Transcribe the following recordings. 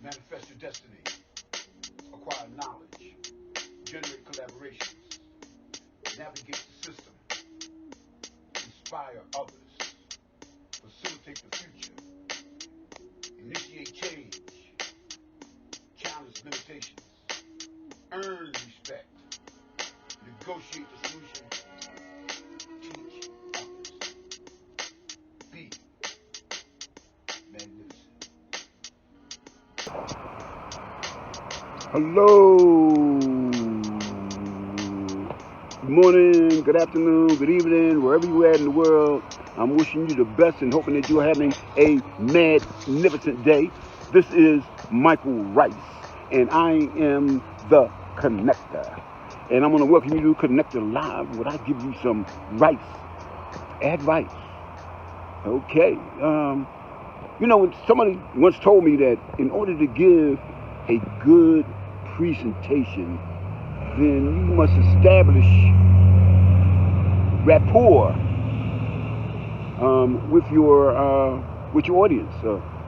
manifest your destiny, acquire knowledge, generate collaborations, navigate the system, inspire others, facilitate the future, initiate change, challenge limitations, earn respect, negotiate the solution, teach others, be magnificent. Hello. Good morning, good afternoon, good evening, wherever you are in the world. I'm wishing you the best and hoping that you're having a magnificent day. This is Michael Rice, and I am the Connector. And I'm going to welcome you to Connector Live, where I give you some rice advice. Okay. When somebody once told me that in order to give a good presentation, then you must establish rapport with your audience.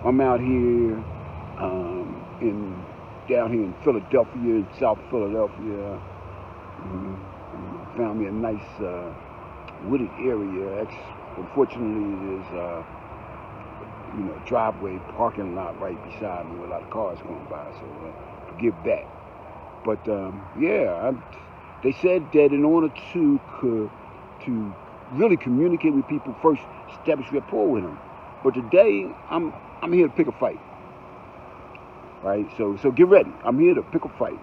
I'm out here down here in Philadelphia, South Philadelphia. Found me a nice wooded area. Unfortunately, there's driveway parking lot right beside me with a lot of cars going by. So forgive that. But they said that in order to really communicate with people, first establish rapport with them. But today I'm here to pick a fight, right? So get ready. I'm here to pick a fight.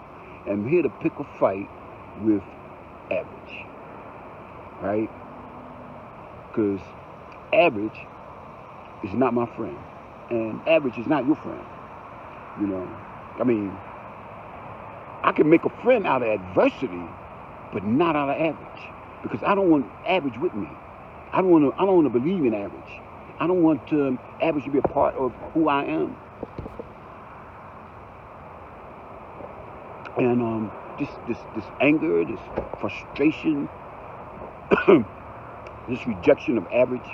I'm here to pick a fight with average, right? Because average is not my friend, and average is not your friend. I can make a friend out of adversity, but not out of average, because I don't want average with me. I don't want to believe in average. I don't want average to be a part of who I am. And this anger, this frustration, this rejection of average.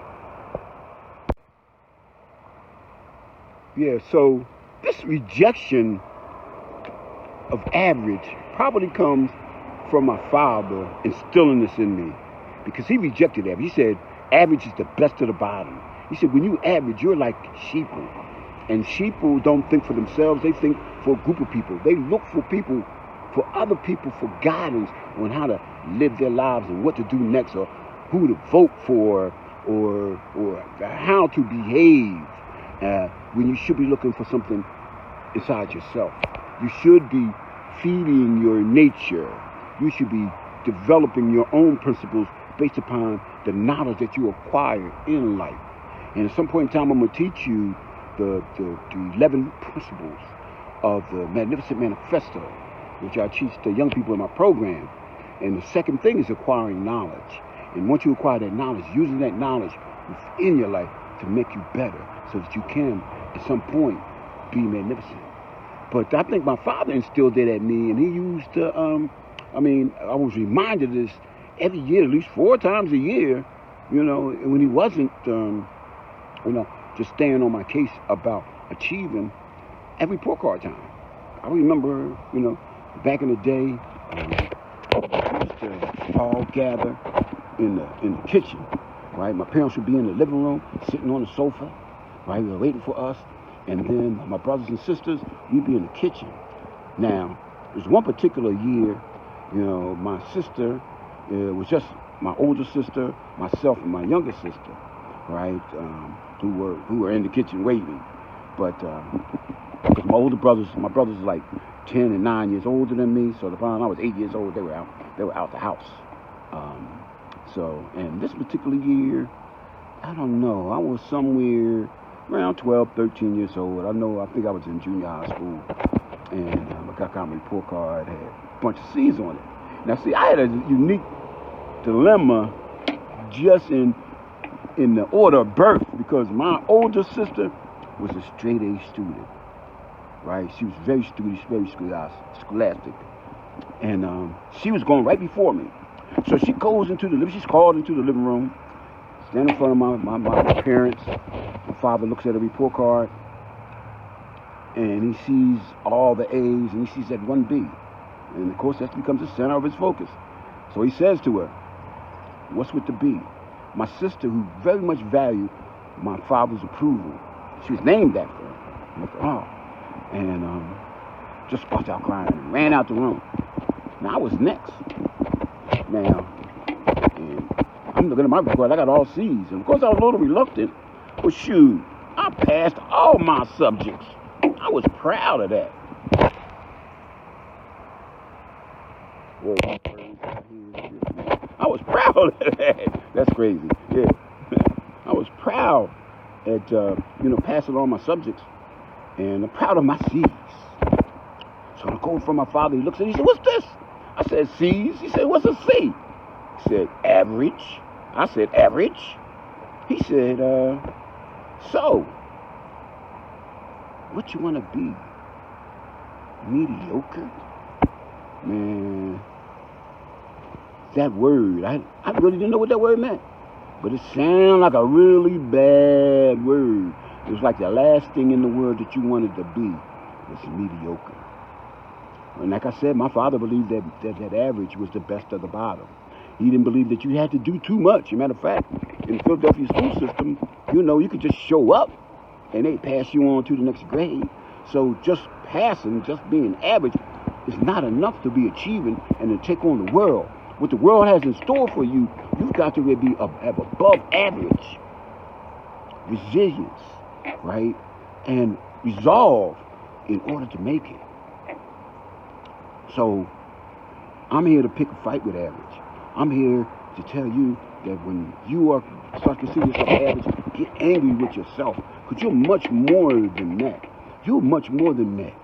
Yeah, so this rejection of average probably comes from my father instilling this in me, because he rejected average. He said average is the best of the bottom. He said when you average, you're like sheeple, and sheeple don't think for themselves. They think for a group of people. They look for people, for other people, for guidance on how to live their lives and what to do next, or who to vote for, or how to behave. When you should be looking for something inside yourself. You should be feeding your nature. You should be developing your own principles based upon the knowledge that you acquire in life. And at some point in time, I'm going to teach you the 11 principles of the Magnificent Manifesto, which I teach the young people in my program. And the second thing is acquiring knowledge. And once you acquire that knowledge, using that knowledge within your life to make you better, so that you can, at some point, be magnificent. But I think my father instilled that at me, and he used to, I was reminded of this every year, at least 4 times a year, when he wasn't, just staying on my case about achieving at report card time. I remember, back in the day, we used to all gather in the kitchen, right? My parents would be in the living room, sitting on the sofa, right? They were waiting for us. And then my brothers and sisters, we'd be in the kitchen. Now, there's one particular year, my sister, it was just my older sister, myself, and my younger sister, right? Who were in the kitchen waiting. But because my brothers are like 10 and 9 years older than me, so the time I was 8 years old, they were out the house. And this particular year, I don't know, I was somewhere around 12, 13 years old. I think I was in junior high school, and my got report card had a bunch of C's on it. Now, see, I had a unique dilemma just in the order of birth, because my older sister was a straight A student, right? She was very studious, very scholastic, and she was going right before me. So she's called into the living room, stand in front of my parents. My father looks at a report card, and he sees all the A's, and he sees that one B. And of course, that becomes the center of his focus. So he says to her, "What's with the B?" My sister, who very much valued my father's approval, she was named after him. Oh, and just bust out crying and ran out the room. Now I was next. Now, and I'm looking at my record. I got all C's, and of course I was a little reluctant. But shoot, I passed all my subjects. I was proud of that. I was proud of that. That's crazy. Yeah, I was proud at passing all my subjects, and I'm proud of my C's. So I go from my father. He looks at me. He said, "What's this?" I said, "C's." He said, "What's a C?" He said, "Average." I said, "Average." He said, "So, what you want to be? Mediocre?" Man, that word, I really didn't know what that word meant. But it sounded like a really bad word. It was like the last thing in the world that you wanted to be was mediocre. And like I said, my father believed that average was the best of the bottom. He didn't believe that you had to do too much. As a matter of fact, in the Philadelphia school system, you could just show up and they pass you on to the next grade. So just passing, just being average is not enough to be achieving and to take on the world. What the world has in store for you, you've got to be have above average resilience, right? And resolve in order to make it. So I'm here to pick a fight with average. I'm here to tell you that when you start to see yourself average, get angry with yourself, because you're much more than that. You're much more than that.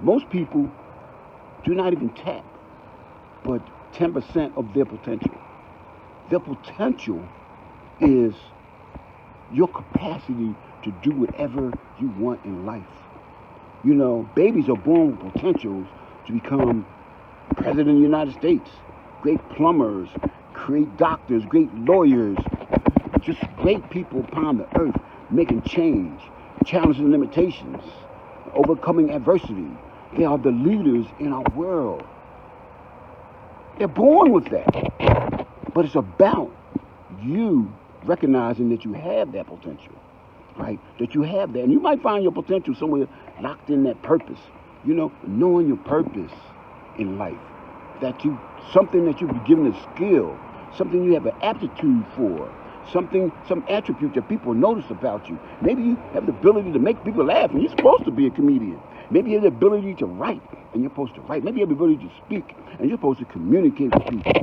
Most people do not even tap but 10% of their potential. Their potential is your capacity to do whatever you want in life. Babies are born with potentials to become president of the United States, great plumbers, great doctors, great lawyers, just great people upon the earth, making change, challenging limitations, overcoming adversity. They are the leaders in our world. They're born with that. But it's about you recognizing that you have that potential, right? That you have that. And you might find your potential somewhere locked in that purpose. Knowing your purpose in life. Something that you've been given a skill, something you have an aptitude for, some attribute that people notice about you. Maybe you have the ability to make people laugh, and you're supposed to be a comedian. Maybe you have the ability to write, and you're supposed to write. Maybe you have the ability to speak, and you're supposed to communicate with people.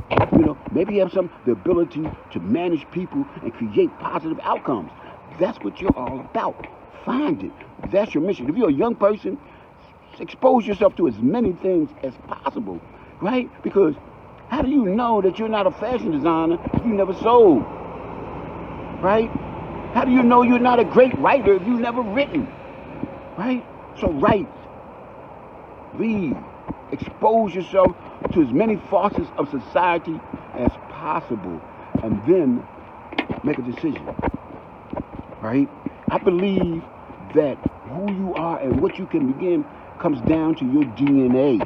Maybe you have the ability to manage people and create positive outcomes. That's what you're all about. Find it. That's your mission. If you're a young person, expose yourself to as many things as possible, right? Because how do you know that you're not a fashion designer if you never sold, right? How do you know you're not a great writer if you've never written, right? So write, read, expose yourself to as many forces of society as possible, and then make a decision, right? I believe that who you are and what you can begin comes down to your DNA.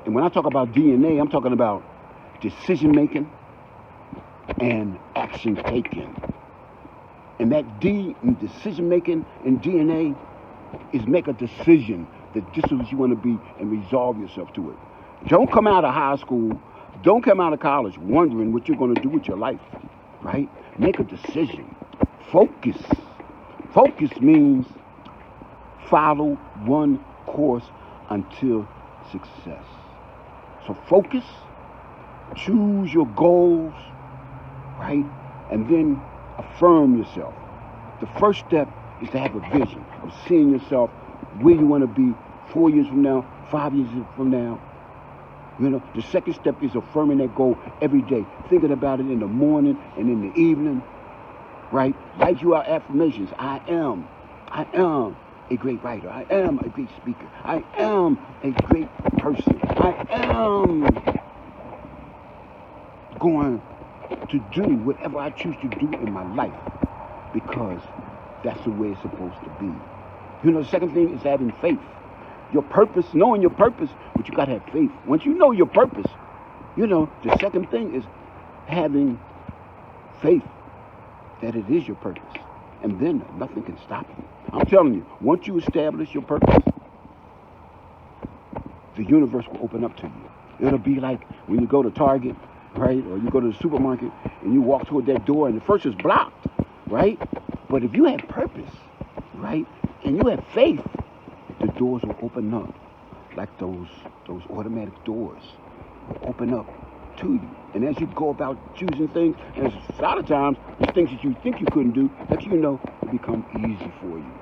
And when I talk about DNA, I'm talking about decision making and action taking. And that D in decision making and DNA is make a decision that this is what you want to be and resolve yourself to it. Don't come out of high school, don't come out of college wondering what you're going to do with your life, right? Make a decision. Focus. Focus means follow one course until success. So focus, choose your goals, right? And then affirm yourself. The first step is to have a vision of seeing yourself where you want to be 4 years from now, 5 years from now. The second step is affirming that goal every day, thinking about it in the morning and in the evening, right? Write you out affirmations. I am a great writer. I am a great speaker. I am a great person. I am going to do whatever I choose to do in my life because that's the way it's supposed to be. You know, the second thing is having faith. Your purpose, knowing your purpose, but you got to have faith. Once you know your purpose, you know, the second thing is having faith that it is your purpose. And then nothing can stop you. I'm telling you, once you establish your purpose, the universe will open up to you. It'll be like when you go to Target, right? Or you go to the supermarket and you walk toward that door and the first is blocked, right? But if you have purpose, right, and you have faith, the doors will open up. Like those automatic doors will open up to you. And as you go about choosing things, and a lot of times, the things that you think you couldn't do, that you know, will become easy for you.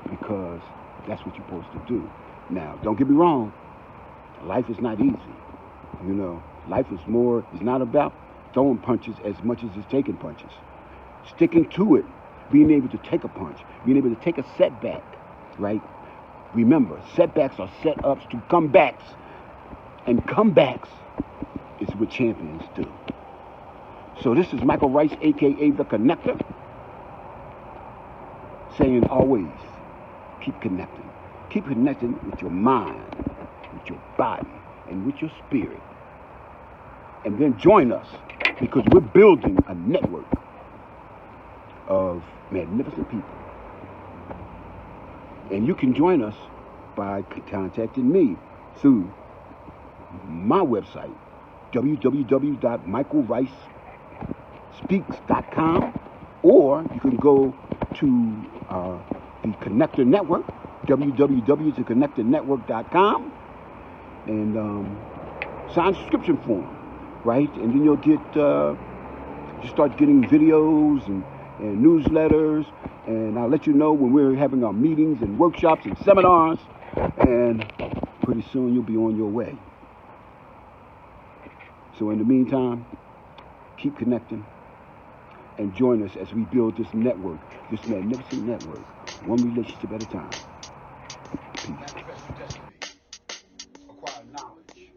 Because that's what you're supposed to do. Now, don't get me wrong. Life is not easy. You know, life is not about throwing punches as much as it's taking punches. Sticking to it, being able to take a punch, being able to take a setback, right? Remember, setbacks are set-ups to comebacks. And comebacks is what champions do. So this is Michael Rice, a.k.a. The Connector, saying always, keep connecting. Keep connecting with your mind, with your body, and with your spirit. And then join us, because we're building a network of magnificent people. And you can join us by contacting me through my website, www.michaelricespeaks.com, or you can go to the Connector Network, www.theconnectornetwork.com, and sign a subscription form, right? And then you'll get, you start getting videos and newsletters, and I'll let you know when we're having our meetings and workshops and seminars, and pretty soon you'll be on your way. So in the meantime, keep connecting and join us as we build this network, this magnificent network, one relationship at a time. Peace. Manifest your destiny, acquire knowledge,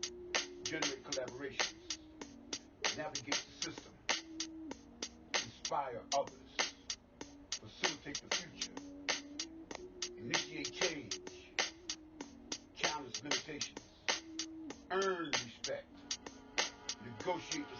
generate collaborations, navigate the system, inspire others, facilitate the future, initiate change, challenge limitations, earn respect, negotiate the